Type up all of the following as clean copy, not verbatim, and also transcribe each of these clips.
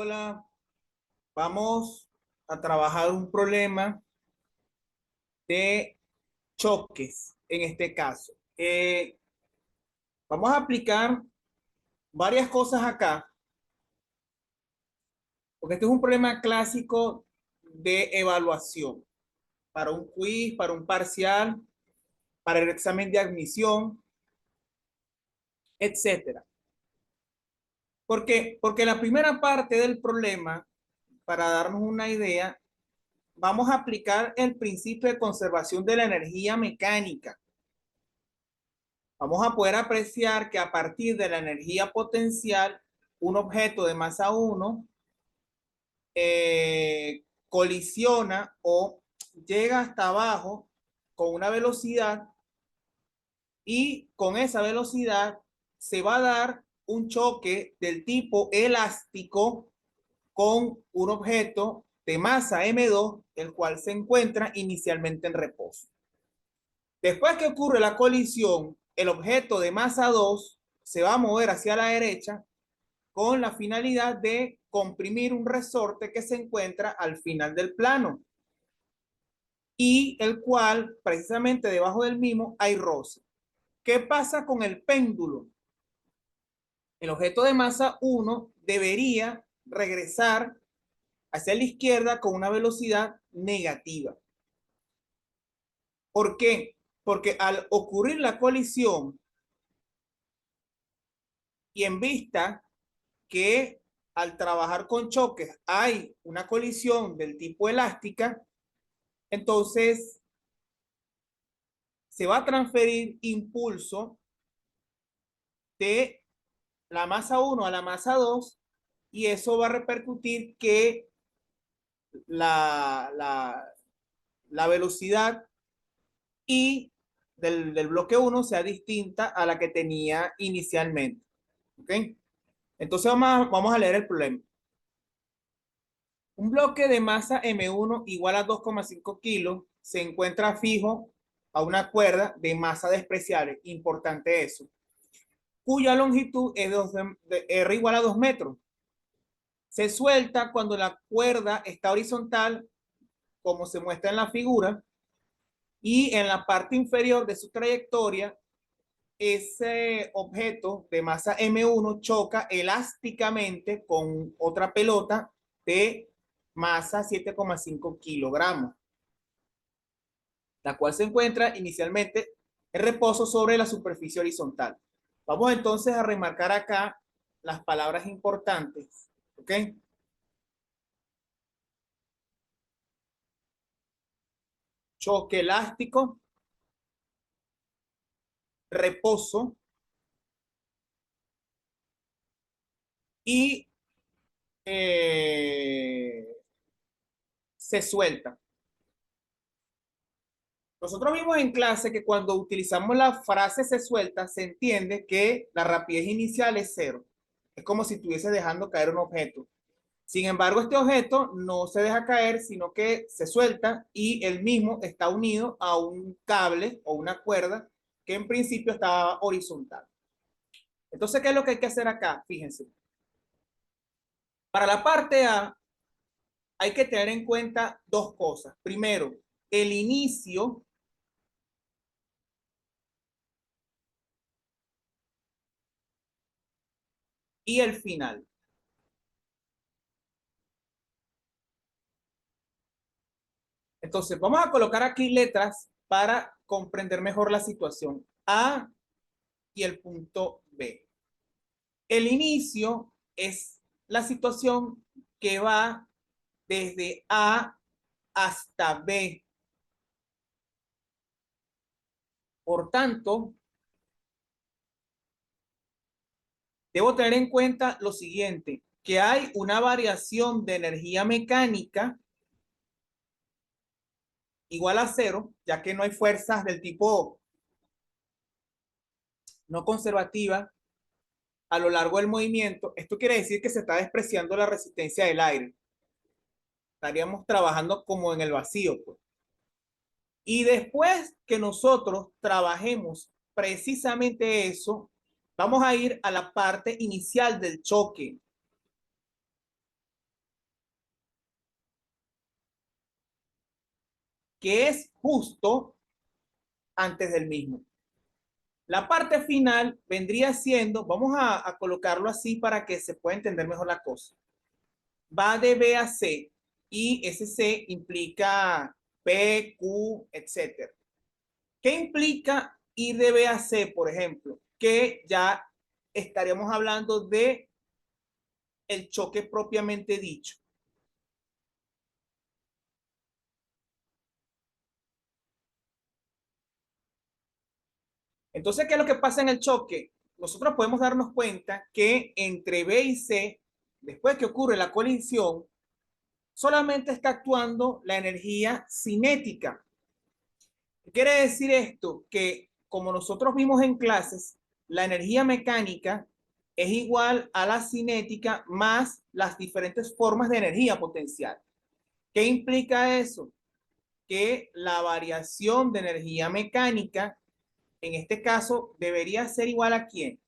Hola, vamos a trabajar un problema de choques en este caso. Vamos a aplicar varias cosas acá, porque este es un problema clásico de evaluación para un quiz, para un parcial, para el examen de admisión, etcétera. ¿Por qué? Porque la primera parte del problema, para darnos una idea, vamos a aplicar el principio de conservación de la energía mecánica. Vamos a poder apreciar que a partir de la energía potencial, un objeto de masa 1 colisiona o llega hasta abajo con una velocidad y con esa velocidad se va a dar un choque del tipo elástico con un objeto de masa M2, el cual se encuentra inicialmente en reposo. Después que ocurre la colisión, el objeto de masa 2 se va a mover hacia la derecha con la finalidad de comprimir un resorte que se encuentra al final del plano y el cual precisamente debajo del mismo hay roce. ¿Qué pasa con el péndulo? El objeto de masa 1 debería regresar hacia la izquierda con una velocidad negativa. ¿Por qué? Porque al ocurrir la colisión y en vista que al trabajar con choques hay una colisión del tipo elástica, entonces se va a transferir impulso de la masa 1 a la masa 2 y eso va a repercutir que la, la, la velocidad y del bloque 1 sea distinta a la que tenía inicialmente. ¿Ok? Entonces vamos a leer el problema. Un bloque de masa M1 igual a 2,5 kilos se encuentra fijo a una cuerda de masa despreciable, importante eso, cuya longitud es de R igual a 2 metros. Se suelta cuando la cuerda está horizontal, como se muestra en la figura, y en la parte inferior de su trayectoria, ese objeto de masa M1 choca elásticamente con otra pelota de masa 7,5 kilogramos, la cual se encuentra inicialmente en reposo sobre la superficie horizontal. Vamos entonces a remarcar acá las palabras importantes, ¿ok? Choque elástico, reposo y se suelta. Nosotros vimos en clase que cuando utilizamos la frase se suelta, se entiende que la rapidez inicial es cero. Es como si estuviese dejando caer un objeto. Sin embargo, este objeto no se deja caer, sino que se suelta y el mismo está unido a un cable o una cuerda que en principio estaba horizontal. Entonces, ¿qué es lo que hay que hacer acá? Fíjense. Para la parte A hay que tener en cuenta dos cosas. Primero, el inicio y el final. Entonces, vamos a colocar aquí letras para comprender mejor la situación. A y el punto B. El inicio es la situación que va desde A hasta B. Por tanto, debo tener en cuenta lo siguiente, que hay una variación de energía mecánica igual a cero, ya que no hay fuerzas del tipo no conservativa a lo largo del movimiento. Esto quiere decir que se está despreciando la resistencia del aire. Estaríamos trabajando como en el vacío, pues. Y después que nosotros trabajemos precisamente eso, vamos a ir a la parte inicial del choque. que es justo antes del mismo. La parte final vendría siendo, vamos a colocarlo así para que se pueda entender mejor la cosa. Va de B a C y ese C implica P, Q, etcétera. ¿Qué implica ir de B a C, por ejemplo? Que ya estaríamos hablando de el choque propiamente dicho. Entonces, ¿qué es lo que pasa en el choque? Nosotros podemos darnos cuenta que entre B y C, después que ocurre la colisión, solamente está actuando la energía cinética. ¿Qué quiere decir esto? Que como nosotros vimos en clases, la energía mecánica es igual a la cinética más las diferentes formas de energía potencial. ¿Qué implica eso? Que la variación de energía mecánica, en este caso, debería ser igual a ¿quién?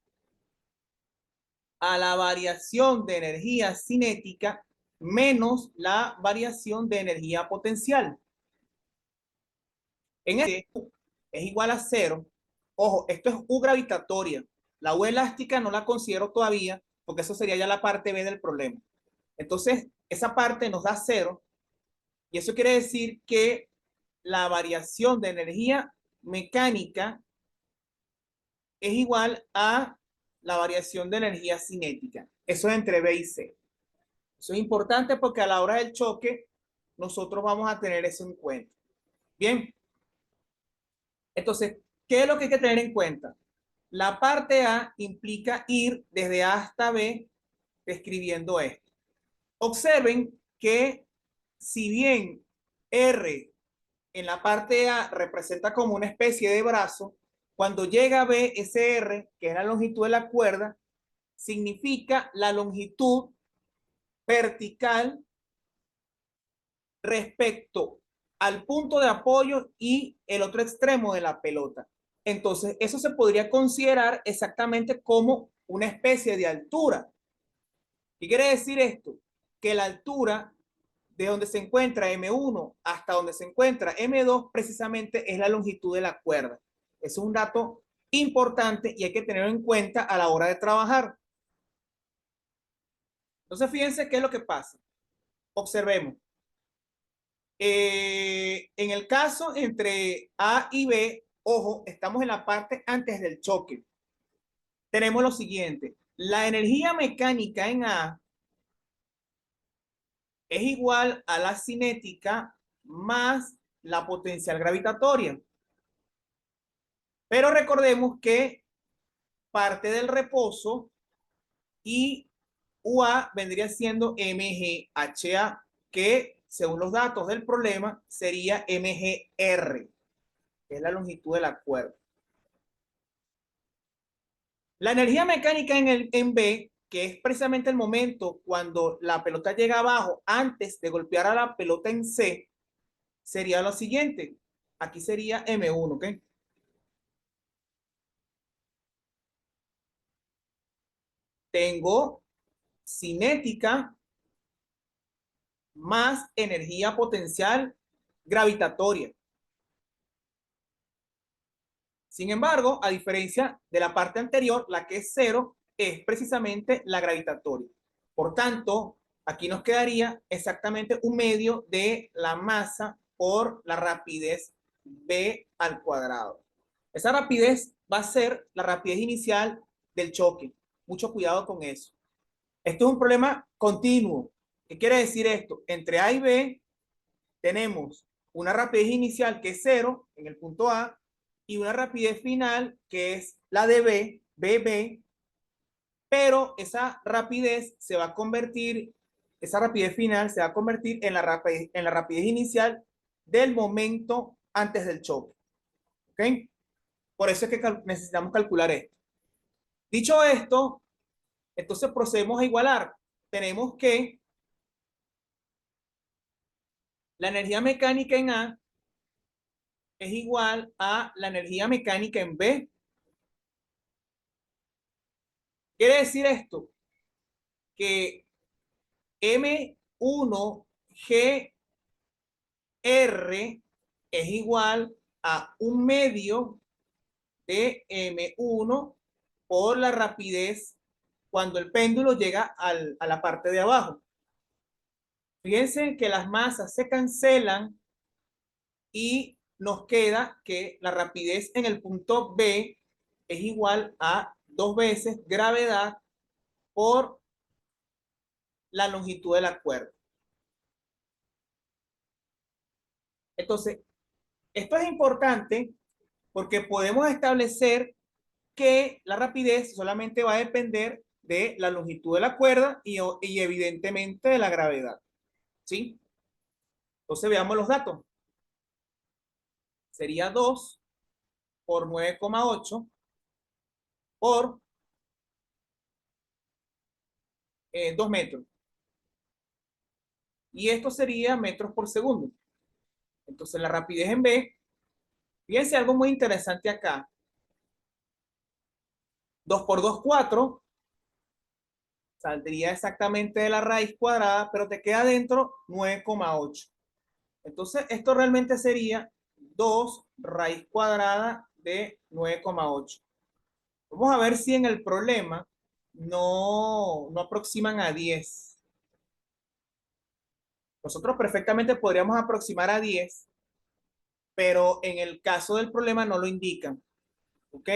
A la variación de energía cinética menos la variación de energía potencial. En este es igual a cero. Ojo, esto es U gravitatoria. La U elástica no la considero todavía porque eso sería ya la parte B del problema. Entonces, esa parte nos da cero y eso quiere decir que la variación de energía mecánica es igual a la variación de energía cinética. Eso es entre B y C. Eso es importante porque a la hora del choque nosotros vamos a tener eso en cuenta. Bien, entonces, ¿qué es lo que hay que tener en cuenta? La parte A implica ir desde A hasta B describiendo esto. Observen que si bien R en la parte A representa como una especie de brazo, cuando llega a B, ese R, que es la longitud de la cuerda, significa la longitud vertical respecto al punto de apoyo y el otro extremo de la pelota. Entonces, eso se podría considerar exactamente como una especie de altura. ¿Qué quiere decir esto? Que la altura de donde se encuentra M1 hasta donde se encuentra M2 precisamente es la longitud de la cuerda. Es un dato importante y hay que tenerlo en cuenta a la hora de trabajar. Entonces, fíjense qué es lo que pasa. Observemos. En el caso entre A y B, ojo, estamos en la parte antes del choque. Tenemos lo siguiente. La energía mecánica en A es igual a la cinética más la potencial gravitatoria. Pero recordemos que parte del reposo y UA vendría siendo MGHA, que según los datos del problema sería MGR, que es la longitud de la cuerda. La energía mecánica en B, que es precisamente el momento cuando la pelota llega abajo antes de golpear a la pelota en C, sería lo siguiente. Aquí sería M1, ¿ok? Tengo cinética más energía potencial gravitatoria. Sin embargo, a diferencia de la parte anterior, la que es cero es precisamente la gravitatoria. Por tanto, aquí nos quedaría exactamente un medio de la masa por la rapidez b al cuadrado. Esa rapidez va a ser la rapidez inicial del choque. Mucho cuidado con eso. Esto es un problema continuo. ¿Qué quiere decir esto? Entre A y B tenemos una rapidez inicial que es cero en el punto A y una rapidez final que es la de B, BB, pero esa rapidez se va a convertir, esa rapidez final se va a convertir en la rapidez inicial del momento antes del choque. ¿Ok? Por eso es que necesitamos calcular esto. Dicho esto, entonces procedemos a igualar. Tenemos que la energía mecánica en A es igual a la energía mecánica en B. Quiere decir esto que M1GR es igual a 1/2 de m1 por la rapidez cuando el péndulo llega a la parte de abajo. Fíjense que las masas se cancelan y nos queda que la rapidez en el punto B es igual a 2 veces gravedad por la longitud de la cuerda. Entonces, esto es importante porque podemos establecer que la rapidez solamente va a depender de la longitud de la cuerda y evidentemente de la gravedad. ¿Sí? Entonces veamos los datos. Sería 2 por 9,8 por 2 metros. Y esto sería metros por segundo. Entonces la rapidez en B, fíjense algo muy interesante acá. 2 por 2, 4. Saldría exactamente de la raíz cuadrada, pero te queda dentro 9,8. Entonces esto realmente sería 2 raíz cuadrada de 9,8. Vamos a ver si en el problema no aproximan a 10. Nosotros perfectamente podríamos aproximar a 10, pero en el caso del problema no lo indican. ¿Ok?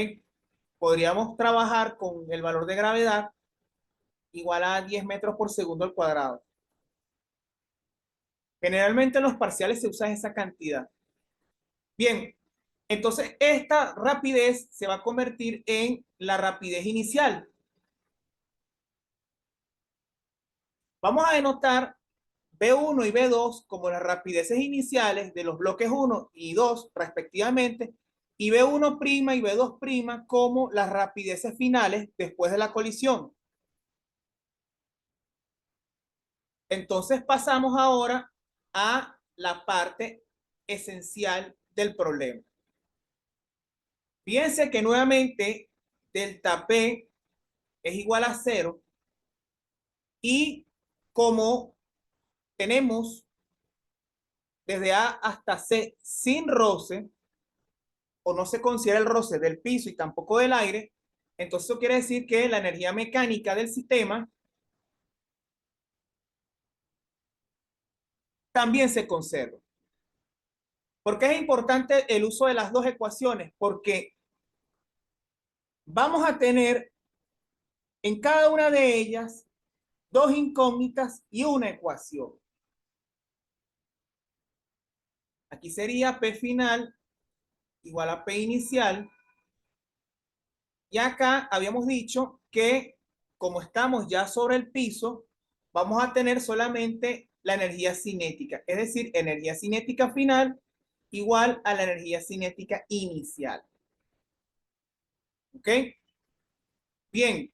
Podríamos trabajar con el valor de gravedad igual a 10 metros por segundo al cuadrado. Generalmente en los parciales se usa esa cantidad. Bien, entonces esta rapidez se va a convertir en la rapidez inicial. Vamos a denotar B1 y B2 como las rapideces iniciales de los bloques 1 y 2 respectivamente, y B1' y B2' como las rapideces finales después de la colisión. Entonces pasamos ahora a la parte esencial del problema. Fíjense que nuevamente delta P es igual a 0 y como tenemos desde A hasta C sin roce, o no se considera el roce del piso y tampoco del aire, entonces eso quiere decir que la energía mecánica del sistema también se conserva. ¿Por qué es importante el uso de las dos ecuaciones? Porque vamos a tener en cada una de ellas dos incógnitas y una ecuación. Aquí sería P final igual a P inicial. Y acá habíamos dicho que como estamos ya sobre el piso, vamos a tener solamente la energía cinética, es decir, energía cinética final igual a la energía cinética inicial. ¿Ok? Bien,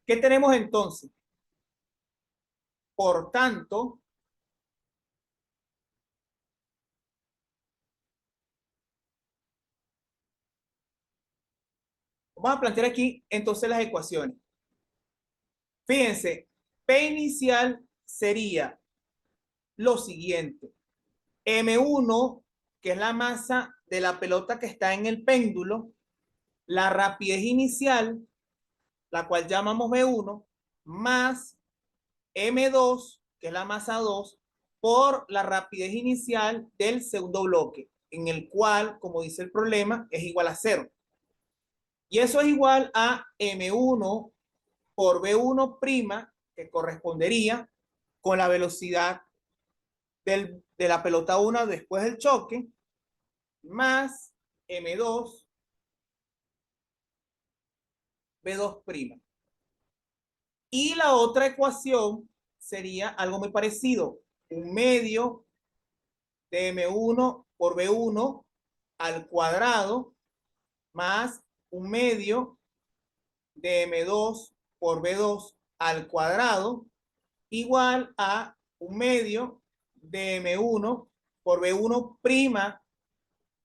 ¿qué tenemos entonces? Por tanto, vamos a plantear aquí entonces las ecuaciones. Fíjense, P inicial sería lo siguiente. M1, que es la masa de la pelota que está en el péndulo, la rapidez inicial, la cual llamamos B1, más M2, que es la masa 2, por la rapidez inicial del segundo bloque, en el cual, como dice el problema, es igual a 0. Y eso es igual a M1 por B1', que correspondería con la velocidad de la pelota 1 después del choque, más M2 B2'. Y la otra ecuación sería algo muy parecido, 1/2 de M1 por B1 al cuadrado más 1/2 de M2 por B2 al cuadrado igual a 1/2 de M1 por B1'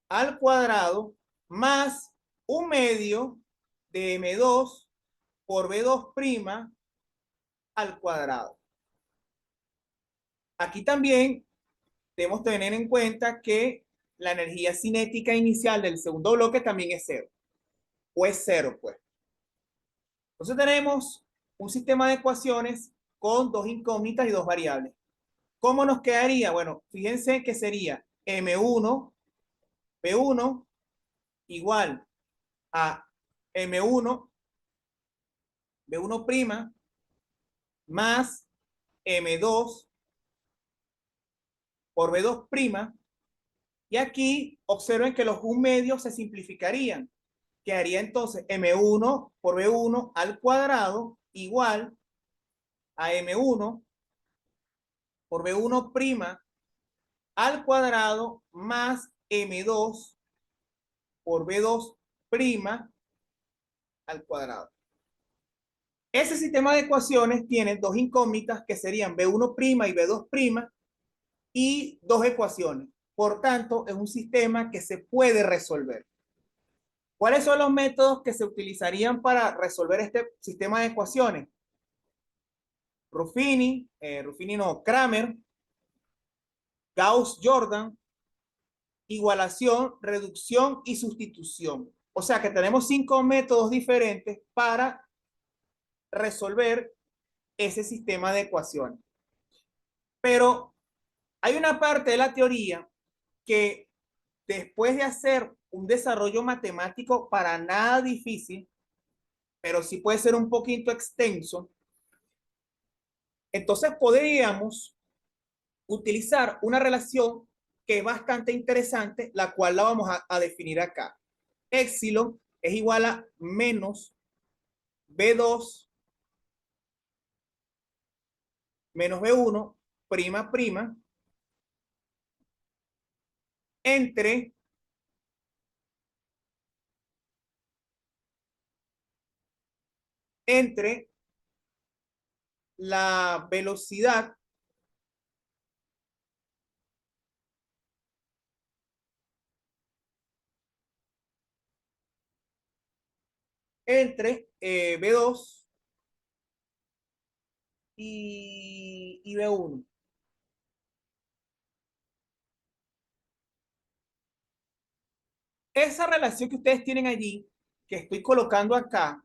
al cuadrado más 1/2 de M2 por B2' al cuadrado. Aquí también debemos tener en cuenta que la energía cinética inicial del segundo bloque también es cero, o es cero, pues. Entonces tenemos un sistema de ecuaciones con dos incógnitas y dos variables. ¿Cómo nos quedaría? Bueno, fíjense que sería M1, P1 igual a M1, B1' más M2 por B2'. Y aquí observen que los un medios se simplificarían. Quedaría entonces M1 por B1 al cuadrado igual a M1 por B1' al cuadrado más M2 por B2' al cuadrado. Ese sistema de ecuaciones tiene dos incógnitas que serían B1' y B2' y dos ecuaciones. Por tanto, es un sistema que se puede resolver. ¿Cuáles son los métodos que se utilizarían para resolver este sistema de ecuaciones? Kramer, Gauss-Jordan, igualación, reducción y sustitución. O sea que tenemos 5 métodos diferentes para resolver ese sistema de ecuaciones. Pero hay una parte de la teoría que después de hacer un desarrollo matemático para nada difícil, pero sí puede ser un poquito extenso, entonces podríamos utilizar una relación que es bastante interesante, la cual la vamos a definir acá. Epsilon es igual a menos B2 menos B1 prima entre la velocidad entre B2 y B1. Esa relación que ustedes tienen allí, que estoy colocando acá,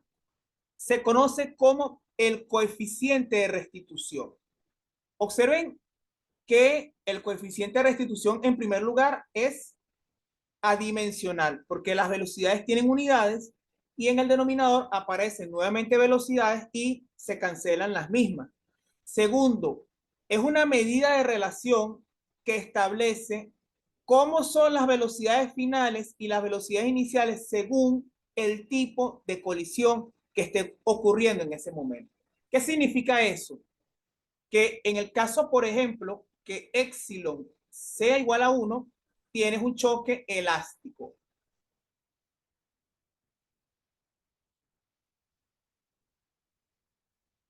se conoce como el coeficiente de restitución. Observen que el coeficiente de restitución, en primer lugar, es adimensional, porque las velocidades tienen unidades y en el denominador aparecen nuevamente velocidades y se cancelan las mismas. Segundo, es una medida de relación que establece cómo son las velocidades finales y las velocidades iniciales según el tipo de colisión que esté ocurriendo en ese momento. ¿Qué significa eso? Que en el caso, por ejemplo, que epsilon sea igual a 1, tienes un choque elástico.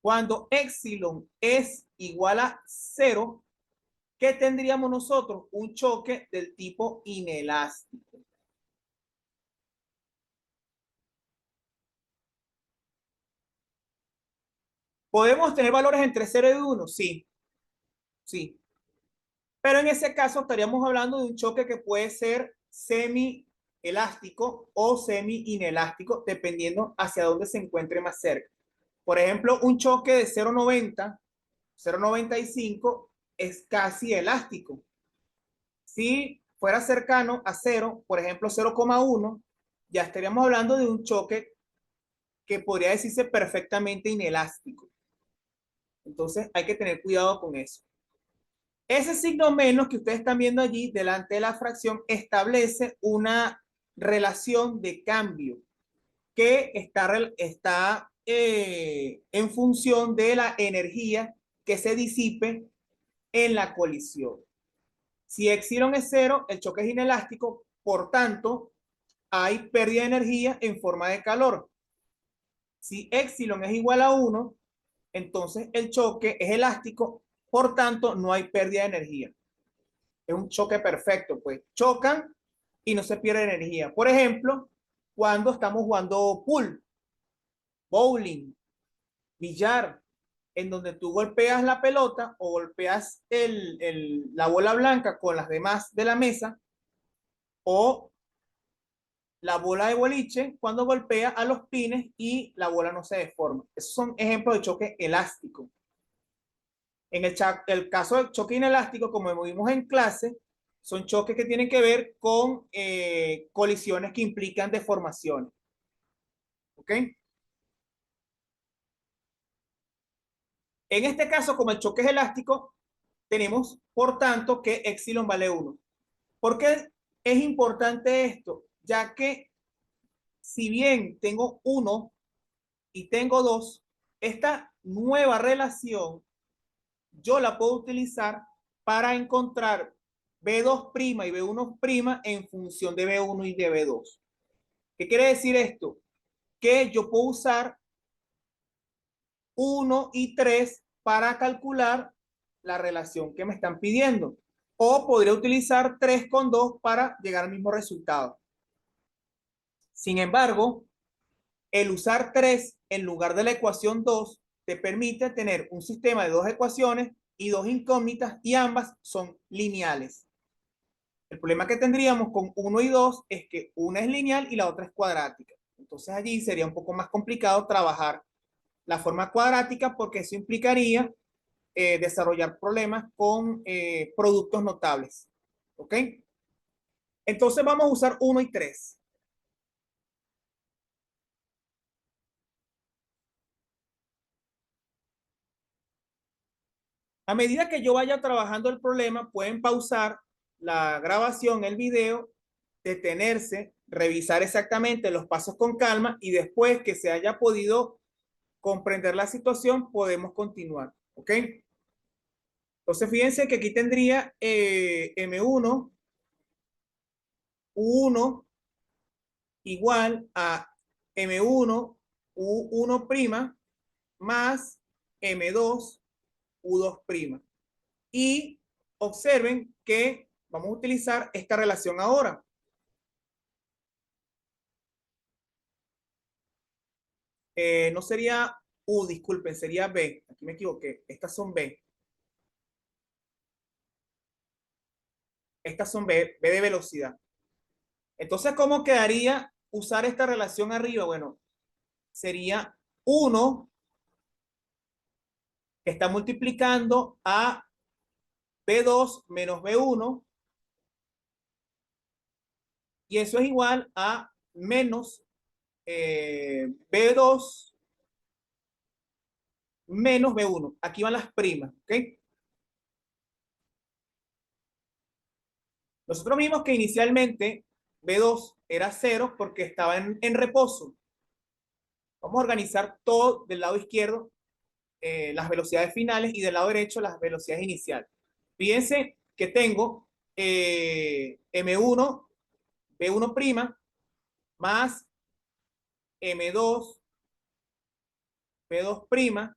Cuando epsilon es igual a 0, ¿qué tendríamos nosotros? Un choque del tipo inelástico. ¿Podemos tener valores entre 0 y 1? Sí, sí. Pero en ese caso estaríamos hablando de un choque que puede ser semi-elástico o semi-inelástico, dependiendo hacia dónde se encuentre más cerca. Por ejemplo, un choque de 0,90, 0,95 es casi elástico. Si fuera cercano a 0, por ejemplo 0,1, ya estaríamos hablando de un choque que podría decirse perfectamente inelástico. Entonces hay que tener cuidado con eso. Ese signo menos que ustedes están viendo allí delante de la fracción establece una relación de cambio que está en función de la energía que se disipe en la colisión. Si epsilon es 0, el choque es inelástico, por tanto, hay pérdida de energía en forma de calor. Si epsilon es igual a 1, entonces el choque es elástico, por tanto, no hay pérdida de energía. Es un choque perfecto, pues chocan y no se pierde energía. Por ejemplo, cuando estamos jugando pool, bowling, billar, en donde tú golpeas la pelota o golpeas la bola blanca con las demás de la mesa, o la bola de boliche cuando golpea a los pines y la bola no se deforma. Esos son ejemplos de choque elástico. En el caso del choque inelástico, como vimos en clase, son choques que tienen que ver con colisiones que implican deformaciones. ¿Ok? En este caso, como el choque es elástico, tenemos, por tanto, que epsilon vale 1. ¿Por qué es importante esto? Ya que si bien tengo 1 y tengo 2, esta nueva relación yo la puedo utilizar para encontrar B2' y B1' en función de B1 y de B2. ¿Qué quiere decir esto? Que yo puedo usar 1 y 3 para calcular la relación que me están pidiendo. O podría utilizar 3 con 2 para llegar al mismo resultado. Sin embargo, el usar 3 en lugar de la ecuación 2 te permite tener un sistema de dos ecuaciones y dos incógnitas y ambas son lineales. El problema que tendríamos con 1 y 2 es que una es lineal y la otra es cuadrática. Entonces allí sería un poco más complicado trabajar la forma cuadrática porque eso implicaría desarrollar problemas con productos notables. ¿Ok? Entonces vamos a usar 1 y 3. A medida que yo vaya trabajando el problema, pueden pausar la grabación, el video, detenerse, revisar exactamente los pasos con calma y después que se haya podido comprender la situación, podemos continuar. ¿Ok? Entonces, fíjense que aquí tendría M1, U1 igual a M1, U1' más M2, U2'. Y observen que vamos a utilizar esta relación ahora. No sería U, disculpen, sería B. Aquí me equivoqué. Estas son B. Estas son B, B de velocidad. Entonces, ¿cómo quedaría usar esta relación arriba? Bueno, sería 1 que está multiplicando a B2 menos B1 y eso es igual a menos B2 menos B1. Aquí van las primas, ¿ok? Nosotros vimos que inicialmente B2 era 0 porque estaba en reposo. Vamos a organizar todo del lado izquierdo, las velocidades finales, y del lado derecho las velocidades iniciales. Fíjense que tengo M1, B1' más M2, B2'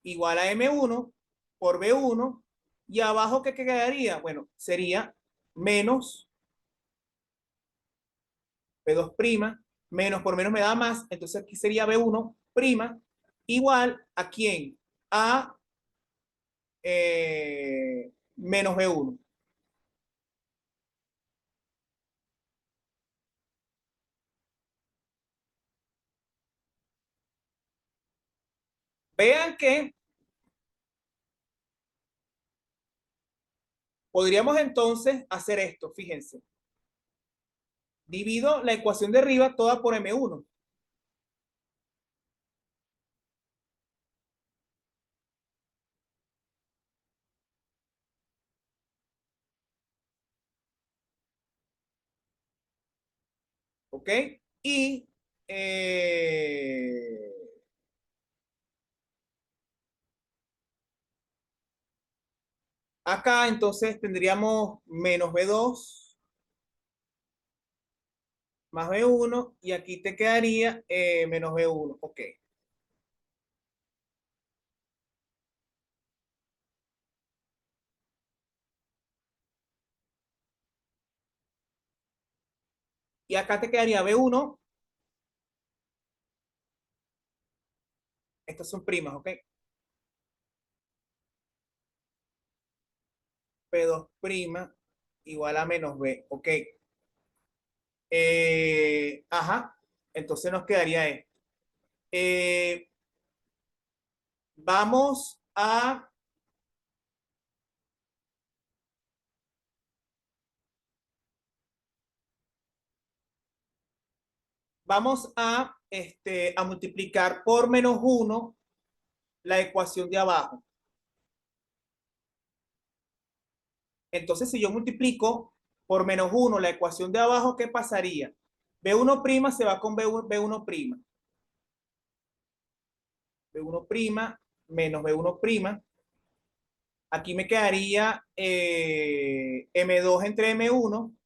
igual a M1 por B1, y abajo ¿qué quedaría? Bueno, sería menos B2', menos por menos me da más, entonces aquí sería B1' igual a quién? A menos B1. Vean que podríamos entonces hacer esto, fíjense. Divido la ecuación de arriba toda por M1. ¿Ok? Y eh, acá entonces tendríamos menos B2 más B1 y aquí te quedaría menos B1. Ok. Y acá te quedaría B1. Estas son primas, ¿ok? P2' igual a menos B, ¿ok? Ajá, entonces nos quedaría esto. Eh, vamos a, a multiplicar por -1 la ecuación de abajo. Entonces, si yo multiplico por -1 la ecuación de abajo, ¿qué pasaría? B1' se va con B1'. B1' menos B1'. Aquí me quedaría M2 entre M1.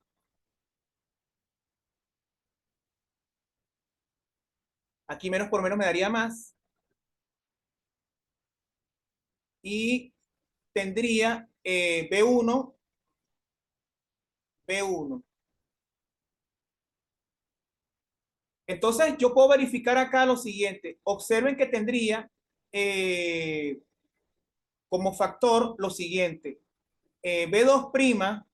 Aquí menos por menos me daría más. Y tendría B1. Entonces, yo puedo verificar acá lo siguiente. Observen que tendría eh, como factor lo siguiente. B2'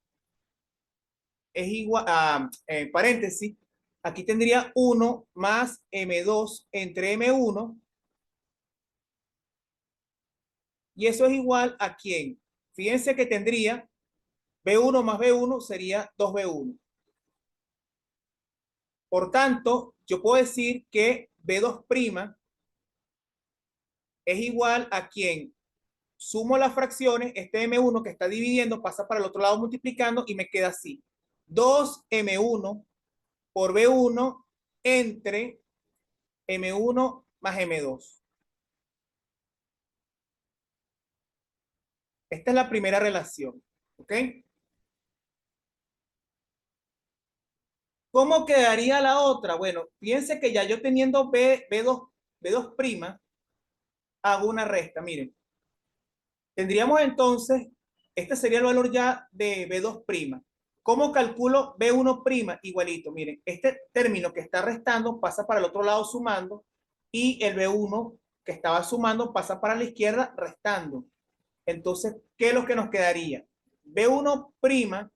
es igual a, paréntesis, aquí tendría 1 más M2 entre M1. Y eso es igual a ¿quién? Fíjense que tendría B1 más B1 sería 2B1. Por tanto, yo puedo decir que B2' es igual a ¿quién? Sumo las fracciones, este M1 que está dividiendo pasa para el otro lado multiplicando y me queda así. 2M1 por B1 entre M1 más M2. Esta es la primera relación. ¿Ok? ¿Cómo quedaría la otra? Bueno, fíjense que ya yo teniendo B2', hago una resta. Miren, tendríamos entonces, este sería el valor ya de B2'. ¿Cómo calculo B1'? Igualito, miren, este término que está restando pasa para el otro lado sumando y el B1 que estaba sumando pasa para la izquierda restando. Entonces, ¿qué es lo que nos quedaría? B1'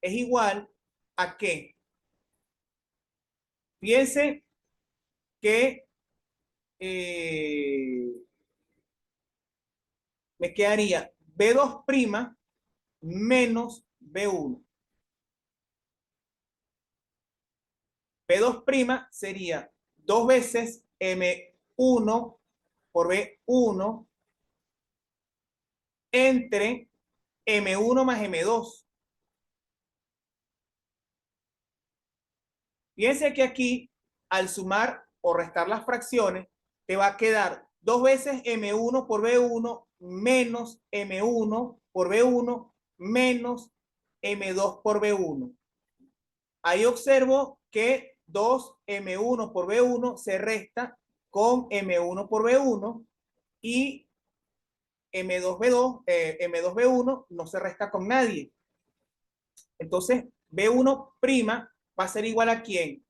es igual a ¿qué? Fíjense que me quedaría B2' menos B1. B2' sería 2 veces M1 por B1 entre M1 más M2. Fíjense que aquí, al sumar o restar las fracciones, te va a quedar 2 veces M1 por B1 menos M1 por B1 menos M2 por B1. Ahí observo que 2M1 por B1 se resta con M1 por B1 y M2B1 no se resta con nadie. Entonces, B1' va a ser igual a ¿quién?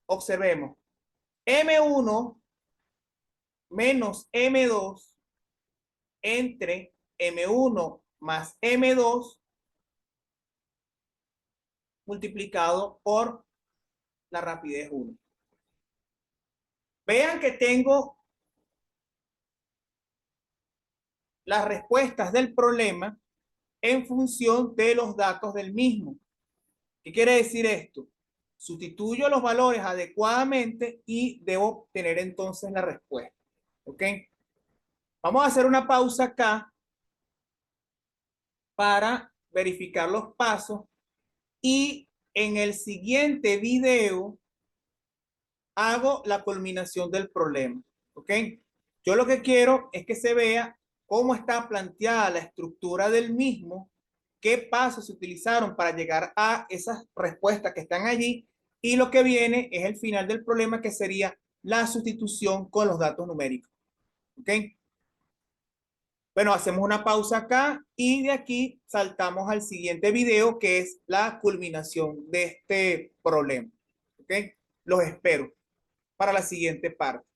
Observemos. M1 menos M2 entre M1 más M2 multiplicado por la rapidez 1. Vean que tengo las respuestas del problema en función de los datos del mismo. ¿Qué quiere decir esto? Sustituyo los valores adecuadamente y debo tener entonces la respuesta. ¿Ok? Vamos a hacer una pausa acá para verificar los pasos y en el siguiente video hago la culminación del problema. ¿Ok? Yo lo que quiero es que se vea cómo está planteada la estructura del mismo, qué pasos se utilizaron para llegar a esas respuestas que están allí y lo que viene es el final del problema que sería la sustitución con los datos numéricos. ¿Ok? Bueno, hacemos una pausa acá y de aquí saltamos al siguiente video que es la culminación de este problema. ¿Ok? Los espero para la siguiente parte.